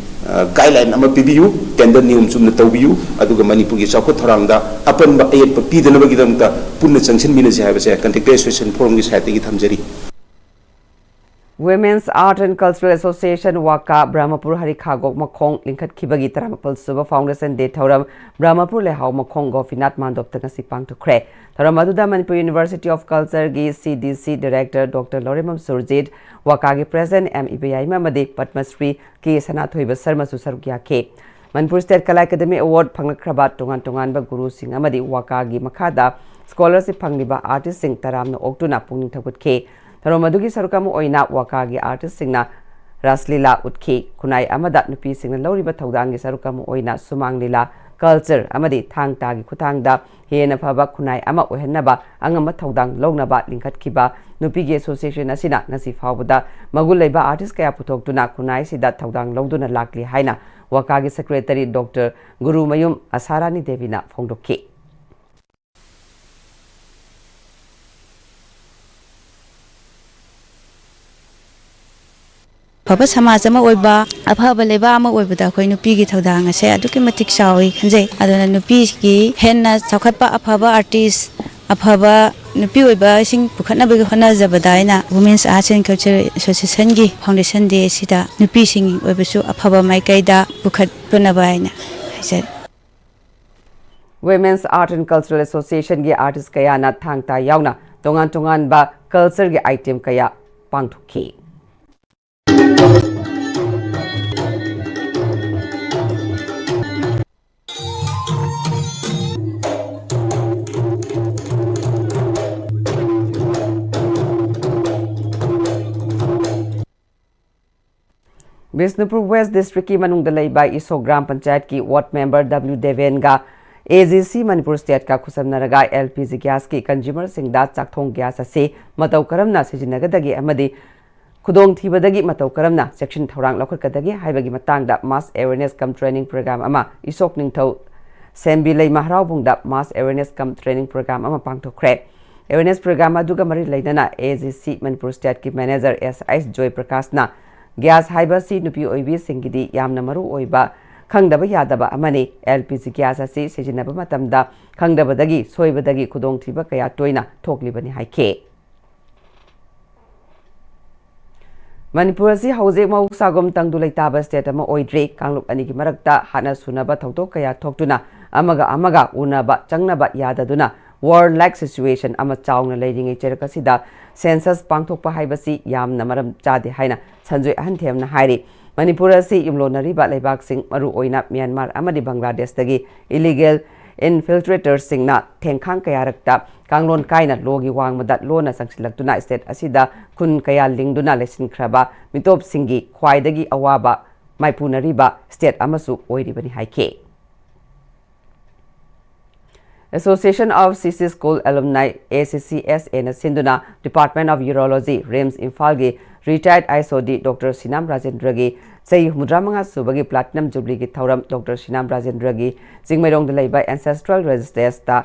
[SPEAKER 13] guideline ama pibiu tender nium sumna tawbiu aduga Manipur gi chakot tharangda apan ba ayet pa pidana bagi damta punna changsin mina se habase contact association forum gi site gi thamjari
[SPEAKER 1] Women's Art and Cultural Association Waka Brahmapur Harikagok Makong Linkat Kibagi Taramapal Suba Foundation Day Thoram Brahmapur Lehau Makong Gofinat Mandop Tangasipang to Kre Taramaduda Manipur University of Culture Gi CDC Director Dr. Lorimam Surjit Wakagi President M.Ibai Mamadi Padmasri Ki Sanathoiba Sarma Susargya Ke Manipur State Kala Academy Award Panglakrabat Tongan Tongan Ba Guru Singh Amadi Wakagi Makada Scholarship Pangliba Artist Singh Taramna Oktuna Pungning Thakut Ke Taromadugi Sarukamu Oina Wakagi Artist Singna Raslila Utki Kunai Amada Nupi Singna Loriba Taudangi Sarukamu Oina Sumang Lila Culture Amadi Tang Tagi Kutangda Hena Paba Kunai Ama Ohenaba Angama Taudang Lognaba Linkat Kiba Nupigi Association Asina Nasi Fawada Maguleba Artist Kaya Putok Duna Kunai Sida Taudang Logduna Lakli Haina Wakagi Secretary Dr. Guru Mayum Asarani Devina Fongdoki
[SPEAKER 14] Papa Samajama Oiba, Apaba Lebama Oibada, Nupi Todanga, say, Adukimatic Shawi, and say, Adonanupi, Henna, Sakapa, Apaba artist, Apaba, Nupi Oiba, sing Pukanabi Hana Zabadaina, Women's Arts and Culture Association Foundation Day Sita, Nupi singing Oibasu, Apaba Maikaida, Bukat Punabaina, I said.
[SPEAKER 1] Women's Art and Cultural Association Gi Artist Kaya na Thangta Yauna, Tongan Tongan Ba Culture Gi Item Kaya Pangtuki. Bisnupur West District ki manung dalai by Iso Gram Panchayat ki Ward Member W. Devenga AGC Manipur State ka khusam naraga LPG gas ki consumer sing da chakthong gas ase matau karamna sijinagadagi amadi khudong thibadagi matau karamna section thorang lokhatkadagi haibagi matangda mass awareness cum training program ama isok ningthau Sembi lei mahrau bungda mass awareness cum training program ama pangthokre awareness program aduga mari leidana AGC Manipur State ki manager SIS Joy Prakash na gas haiba si nupi oibi singidi yamna maru oiba khangdaba yadaba amani LPG gas asi sijinaba matamda khangdabadagi soibadagi khudong thiba kaya toina thoklibani haike Manipur asi hauze mau sagom tangdulai taba state ama oidre kanglup ani ki marakta hana sunaba thokto kaya thoktuna amaga unaba changnaba yadaduna war like situation ama chawna leiding cherakasida census pangthokpa haibasi yamna maram chade haina sanjoi ahanthemna hairi Manipur asi yumlonari ba leibak sing maru oina Myanmar amadi Bangladesh dagi illegal infiltrators singna thengkhang kayarakta kanglon kaina logi wangmada lona sangsilaktuna state asida kun kaya lingduna lesin khraba mitop singi khwaidagi awaba maipunari ba state amasu oiribani haike Association of CC School Alumni ACCS and Sinduna Department of Urology RIMS Infalgi retired ISOD Dr. Sinam Rajendragi say Mudramanga Subagi Platinum Jubilee Thauram Dr. Sinam Rajendragi Jingmerong delay by ancestral resistance da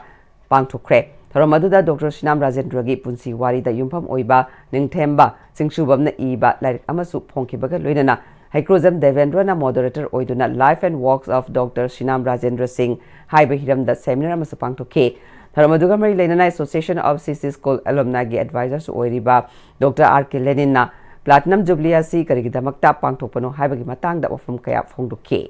[SPEAKER 1] Pangtokre Thoramaduda Dr. Sinam Rajendragi Punsi Wari da Yumpam Oiba Ningthemba Singshubam na Iba like Amasu Ponkibaga Luinana Haikrozam Devendrana moderator Oiduna Life and Works of Dr. Sinam Rajendra Singh Haiba Hiram the seminar Masapang to K. Thoramaduga Mari Lenana Association of CC School Alumni Advisors Oiriba Dr. R.K. Lenina Platinum Jubilee si Karigidamakta Pangtopano Haibagi Matang da from Kaya Fongdo K.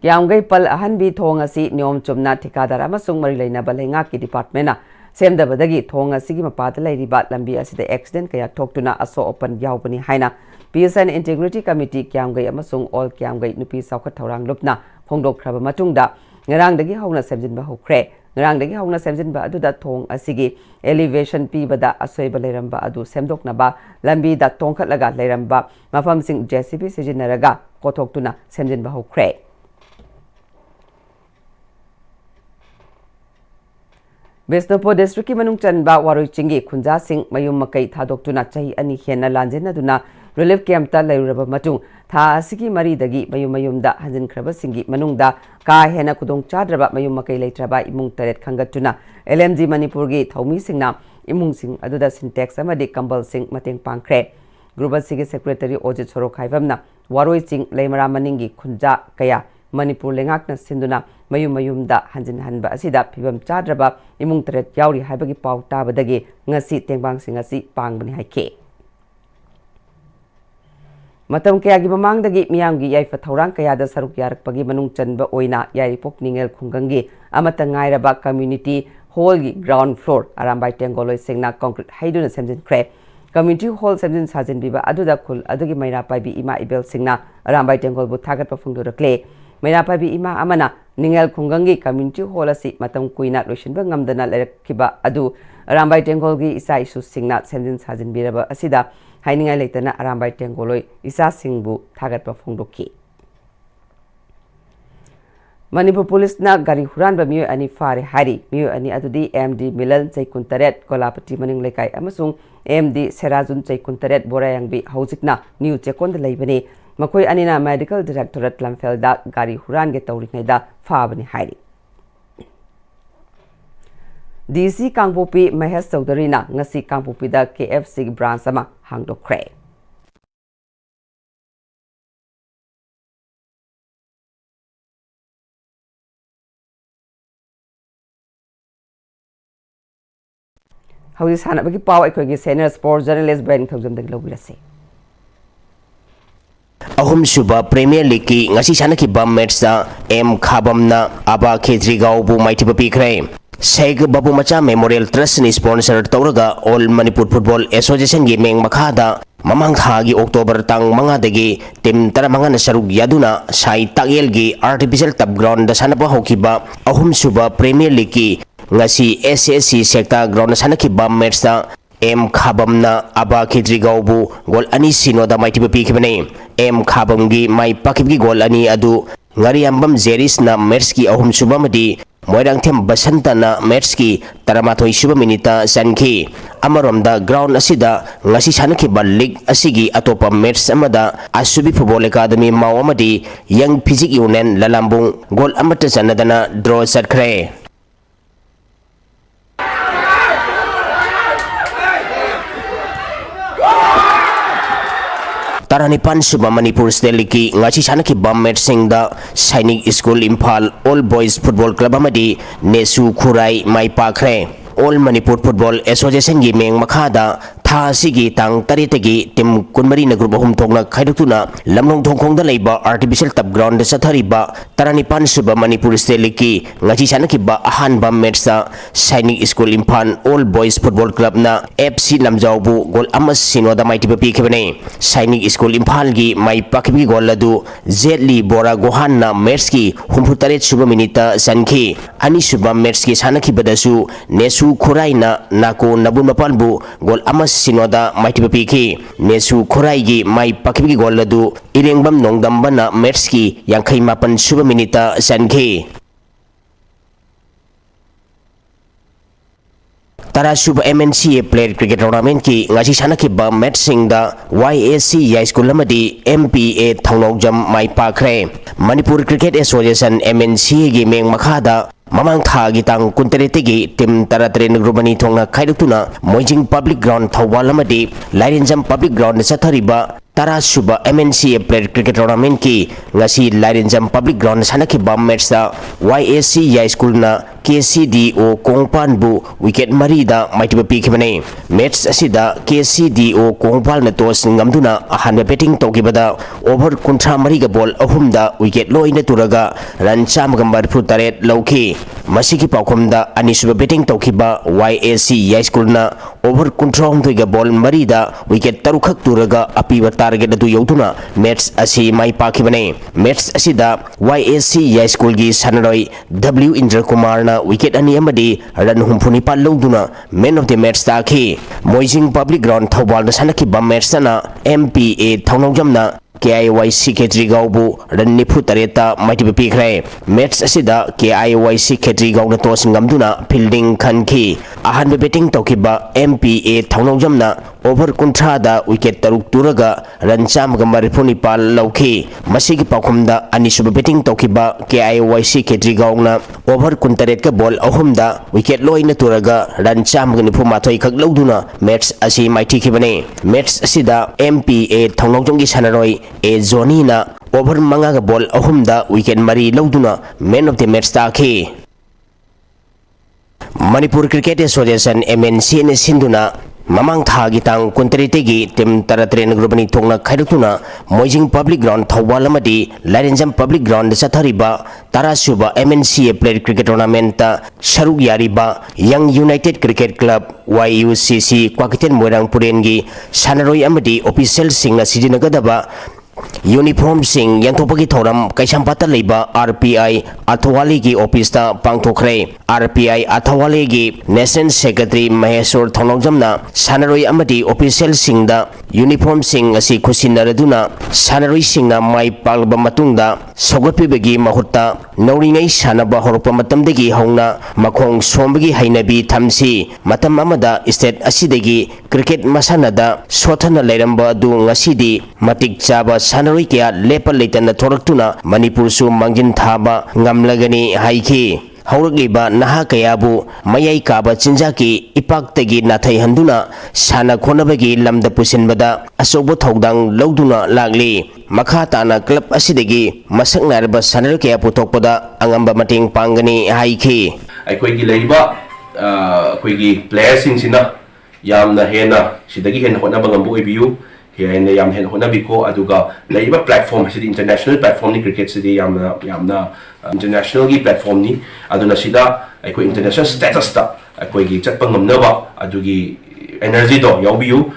[SPEAKER 1] Yamgai Pal Ahanbi Tongasi Nyom Chumna Tikadar Amasung Mari Lena Balengaki Departmenta Semda badagi thonga sigi mapata lairi bat lambi asida accident kaya thoktuna aso open yaubani haina PSN Integrity Committee kyamgai amasung all kyamgai nupi saukhat thorang lupna phongdok khraba matungda ngarang dagi hauna semjinba hokre ngarang dagi hauna semjinba aduda thong asigi elevation pi bada asoiba leiramba adu semdokna ba lambi da tongkhatlaga leiramba mafam sing JCB sijinaraga kothoktuna semjinba hokre Bisnupur District ki manung chanba waroi chingi khunja sing mayum makai thadoktuna chahi ani hena lanjenaduna relief camp ta leiraba matung tha asigi mari dagi mayum da hanjin khraba singi manungda ka hena kudong chadraba mayum makai leitraba imung taret khangatuna LMG Manipur gi thomi singna imung sing aduda syntax amadi kambal sing mateng pangkhre group sigi secretary Ojit Sorok haibamna waroi ching leimara maningi khunja kaya Manipur lengakna sinduna mayum da hanjin hanba asida pibam chadraba imung taret yauri haibagi pau tabadagi ngasi tengbang sing asi pangbani haike matam kaya gi mamangdagi miyamgi yaifa thorang kaya da saruk yarakpagi manung chanba oina yari pok ningel khungangi amata ngairaba community hall gi ground floor arambai tengoloi singna concrete haiduna semjin kre community hall semjin sajin biba aduda khul adugi maira paibi ima ibel singna arambai tengol bu thagat pa phungdurakle Maina pabi ima amana ningel khungangi community hall asi matam kuina loishinba ngamdana lerakkiba adu arambai tengolgi isa isu singna semjin sajin biraba asida hainingai leitana arambai tengoloi isa singbu thagatpa phongdokki Manipur Police na gari huranba miyo ani fare hari miyo ani adudi MD Milan Chaikuntaret Kolapati maning lekai amasung MD Serajun Chaikuntaret Borayangbi haujikna new chekonda leibani Makoi anina medical directorate lamfelda gari huran ge tawringaida fabani hairi DC Kangpopi Mahesh Chaudhary na ngasi Kangpopi da KFC branch ama hangdokre Hawis hanabagi paw aikhogi senior sports journalist Ben Thongjamdagi lobirase
[SPEAKER 15] Ahum Suba Premier League ki ngasi sanakhiba match da M Khabamna Aba Khejrigaon bu maithiba pikre Sheikh Babu Macha Memorial Trust ni sponsor tawraga All Manipur Football Association gi meng makhada mamang thagi October tang manga dagi tim taramanga na sarug yaduna sai tagel gi artificial top ground da sanapa hokiba Ahum Suba Premier League ki ngasi SSC sekta ground sanakhiba match da M Khabamna Aba Khidrigaubu gol ani sinoda maitiba pikibane M Khabamgi mai pakibgi gol ani adu ngariambam Zeris na Merski ahum subamadi Moirang Them Basantana Merski Taramathoi suba minita sanki amaromda ground asida ngasi sanaki balik asigi atopa match amada Asubi Football Academy mawamadi Young Physic Union lalambung gol amata sanadana draw satkre Taranipan suba Manipur State League ngachi sanaki bam match singda Sainik School Impal All Boys Football Club amadi Nesu Khurai mai pakre All Manipur Football Association gi meng makhada tha sigi tang taritagi tim kunmari na group ahum thongna khaidutuna lamlong thongkhong da leiba artificial tap ground da sathariba Taranipan suba Manipur State League ngachi sanaki ba ahan bam match sa Sainik School Impal All Boys Football Club na FC Namjaubu gol amas sinoda maitiba pikibane Sainik School Impal gi mai pakbi gol adu Zetli Bora Gohan na match ki humphutaret suba minita sanki ani suba match ki sanaki badasu Nesu Khurai na nako nabun mapalbu gol amas sinoda maitiba piki Nesu Khurai gi mai pakbi gol adu irengbam nongdamba na match ki yankhai mapan suba minita sanki Tarasuba MNCA Player Cricket Tournament ki ngasi sanaki ba match singda YAC High School amadi MPA Thongnojam mai pakre Manipur Cricket Association MNCA gi meng makhada Mamang thagi tang kunteretegi tim taratren grubani thongna khaidutuna Moijing Public Ground Thawal amadi Lairinjam Public Ground sathariba Tarasuba MNCA Player Cricket Tournament ki ngasi Lairinjam Public Ground sanaki ba match da YAC High School na KCDO Kongpan bu wicket marida maitiba pikibane match asida KCDO Kongpal na toss ngamduna ahanba batting tokibada over kuntra mariga ball ahumda wicket loina turaga run chamaga marfu taret lauki masiki paukhomda anisuba batting tokiba YAC High School na over kuntra humtoiga ball marida wicket tarukhak turaga apiba target adu yautuna match asi mai pakibane match asida YAC High School gi sanaroi W Indra Kumar na wicket ani amadi run humphuni pa loduna man of the match taki Moijing Public Ground Thawal na sanaki bam match na MPA Thongnojam na KIYC Khedrigaubu ran nifu tareta maitiba pikre match asida KIYC Khedrigau na toss ngamduna fielding khanki ahanba batting tokiba MPA Thongnojam na over kuntra da wicket taruk turaga run chamaga marifuni pal lauki masigi paukhomda anisuba batting tokiba KIYC Khedrigau na over kuntaret ka ball ahumda wicket loina turaga run chamaga nifu mathoi khak loduna match asi maiti kibane match asida MPA Thongnojam gi sanaroi A Zoni na over manga ball ahumda wicket mari loduna man of the match taki Manipur Cricket Association MNC ne sinduna Mamang thagi tang kunteritegi tim taratren grubani thongna khaidutuna Moijing Public Ground Thawal amadi Lairinjam Public Ground sathariba Tarasuba MNCA Player Cricket Tournament ta saruk yariba Young United Cricket Club YUCC Kwakiten Moirang Purengi sanaroi amadi official singna sijinagadaba Uniform sing yantopagi thoram kaisampata leiba RPI Athawali gi office ta pangthokre RPI Athawali gi National Secretary Maheshwar Thongnojamna sanaroi amadi official singda uniform sing asi khusinnaraduna sanaroi singna mai palba matungda sogatpibagi mahutta nauringai sanaba horpa matamdagi hauna makhong sombagi hainabi thamsi matam amada state asidagi cricket masanada sothana leiramba du ngasidi matik chaba sanaroi kya lepal leitana thoraktuna Manipur su mangjin thaba ngamlagani haiki haurakliba naha kayabu mayai kaba chinjaki ipaktagi nathai handuna sana khonabagi lamda pusinbada asobo thodang loduna lagli makha tana club asidagi masak narba sanaroi kya putokpada angamba mating pangani haiki
[SPEAKER 16] aikoigi leiba aikoigi players sina yamna hena sidagi hena honaba ngambu oibiu hena yam hena honabiko aduga leiba platform sidi international platform ni cricket sidi yamna international gi platform ni aduna sida aiko international status ta aikoigi chatpa ngamnaba adugi energy do yaubiu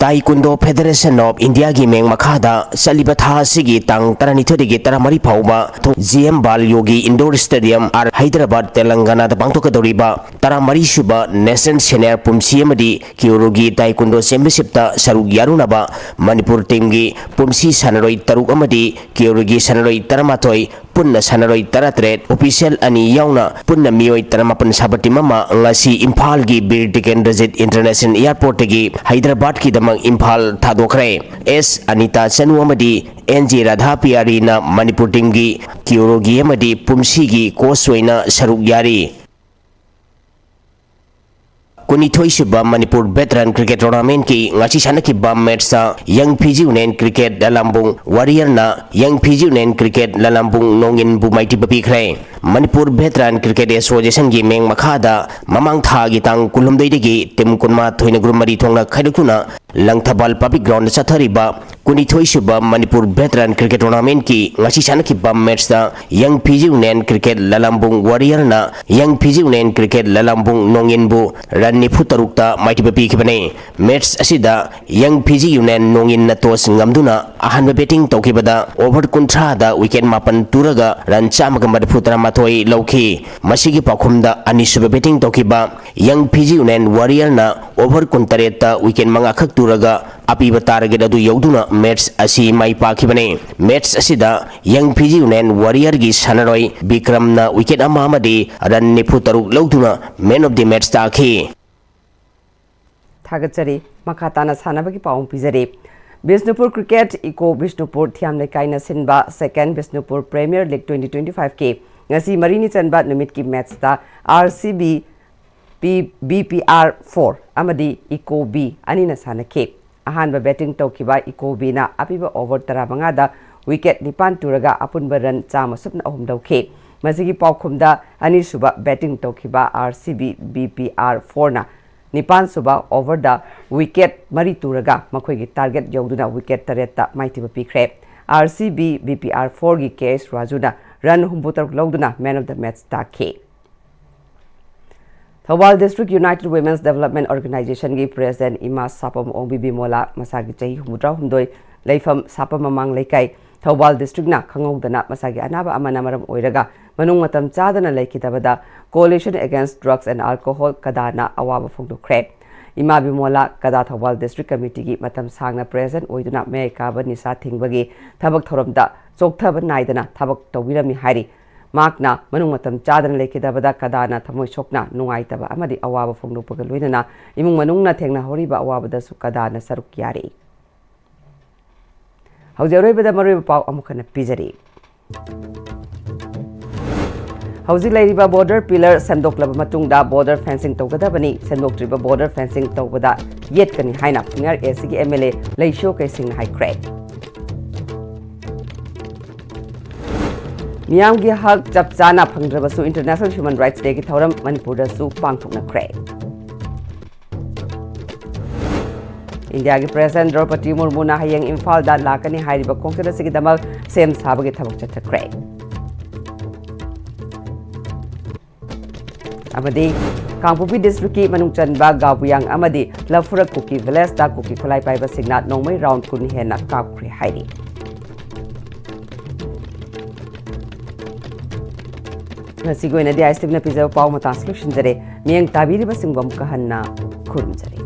[SPEAKER 15] taekwondo federation of India की मेंग मखादा चलिबा था सिगी तंग तरनिथोदी की तरमरी फाउबा GM Balayogi indoor stadium आर हैदराबाद तेलंगाना दा पांगथोकदोरिबा तरमरी सुबा नेशनल सीनियर पुमसी अमदी क्यूरोगी ताइकुंडो चैंपियनशिप ता सरुग यारुनबा मणिपुर टीम की पुमसी सनरोई तरुक अमदी क्यूरोगी सनरोई तरमाथोई पुन्ना सनरोई तरतरेट ऑफिशियल अनि याउना पुन्ना मियोई तरमापन साबटी ममा ngasi इम्फाल की बीर टिकेन रजित इंटरनेशनल एयरपोर्ट की हैदराबाद की दमंग इम्फाल थादोखरे एस अनिता चनु अमदी एनजी राधा पियारी ना मणिपुर टीम की क्यूरोगी अमदी पुमसी की कोच ओइना सरुक यारी कुनिथोई सुबा मणिपुर वेटरन क्रिकेट टूर्नामेंट की ngasi sanakibba मैच सा young physique union cricket Lalambung warrior ना young physique union cricket Lalambung नोंगिन बुमाइटी बपीखरे मणिपुर वेटरन क्रिकेट एसोसिएशन की मेंग मखादा ममांग था की तांग कुलुमदैदगी टीम कुनमा थोइना ग्रुप मरी थोंगना खैदुकुना लंगथबाल पब्लिक ग्राउंड चथरिबा कुनिथोई सुबा मणिपुर वेटरन क्रिकेट टूर्नामेंट की ngasi sanakibba मैच सा young physique union cricket Lalambung warrior ना young physique union cricket Lalambung नोंगिन बु निफु तरुकता माइटिबा पीखिबने मैच असिदा यंग फिजी यूनियन नोंगिन नतोस ngамदुना अहन बैटिंग तौखिबदा ओवर 30 दा विकेट मापन तुरगा रन चामगा मदफु तरमाथोई लौखी मसिगी पाखुमदा अनिसुबा बैटिंग तौखिबा यंग फिजी यूनियन वॉरियर ना ओवर 39 ता विकेट मंगा खक तुरगा अपीबा टारगेट अदु यौदुना मैच असी माइ पाखिबने मैच असिदा यंग फिजी यूनियन वॉरियर की सनरोई विक्रम ना विकेट अमा अमदी रन निफु तरुक लौदुना मैन ऑफ द मैच ताखी
[SPEAKER 1] थागचरी मखाताना सानबगी पाउं पिजरे बिष्णुपुर क्रिकेट इको बिष्णुपुर थियाम लेकाइना सिनबा सेकेंड बिष्णुपुर प्रीमियर लीग 2025 के ngasi marini chanba numit ki match ta RCB BPR 4 amadi Eco B anina sanake ahanba batting tawkiba Eco B na apiba over 15 da wicket nipan turaga apunba run chama supna ahum dauke masigi paukhumda ani suba batting tawkiba RCB BPR 4 na निपान सुबा over the wicket मरी तुरगा मखोई target यौदुना wicket तरेता माइटिबा पीखरे RCB BPR 4 की केस राजुना रन हुंबुतर लौदुना मैन ऑफ द मैच ताखे Thoubal district united women's development organisation की प्रेसिडेंट इमा सापम ओंबी बिमोला मसागी चही हुमुद्रा हुंदोय लेफम सापम ममांग लेकाई थौबाल डिस्ट्रिक्ट ना खंगौदना मसागी अनाबा अमना मरम ओइरगा मनुंग मतम चादना लेखितबदा कोalition against drugs and alcohol kadana awaba phongdokre ima bimola kada thawal district committee ki matam sangna present oiduna me kaba nisa thingbagi thabak thoramda chokthaba naidana thabak tawirami hairi makna manung matam chadana lekidabada kadana thamoi sokna nungaitaba amadi awaba phongdokpaga loinana imung manungna thengna horiba awabada su kadana saruk yari haujaroibada maroi pau amukhana pijari हौजिक लाइरिबा border pillar सेंदोकलब मतुंगदा border fencing तौगदबनी सेंदोक्ट्रिबा border fencing तौबदा येतकनी हाइना Phungyar AC की एमएलए लेशो कैसिंग हाइक्रे मियाम की हक जब जाना फंगद्रबसु इंटरनेशनल ह्यूमन राइट्स डे की थौरम मणिपुरदसु पांगथोकनख्रे इंडिया की प्रेसिडेंट द्रौपदी मुर्मू ना हयंग इम्फाल दा लाकनी हाइरिबा खोंगचन असिगी दमक सेम साबगे थबक चथख्रे amadi Kangpupi district ki manung chanba gawuyang amadi Lafurak Kuki village da Kuki Khulai paiba singna nongmai round kun hena kapkri hairi ngasigoina di Istv na pijaw paw mata solution jare miyang tabiri ba singbam kahanna khurumjare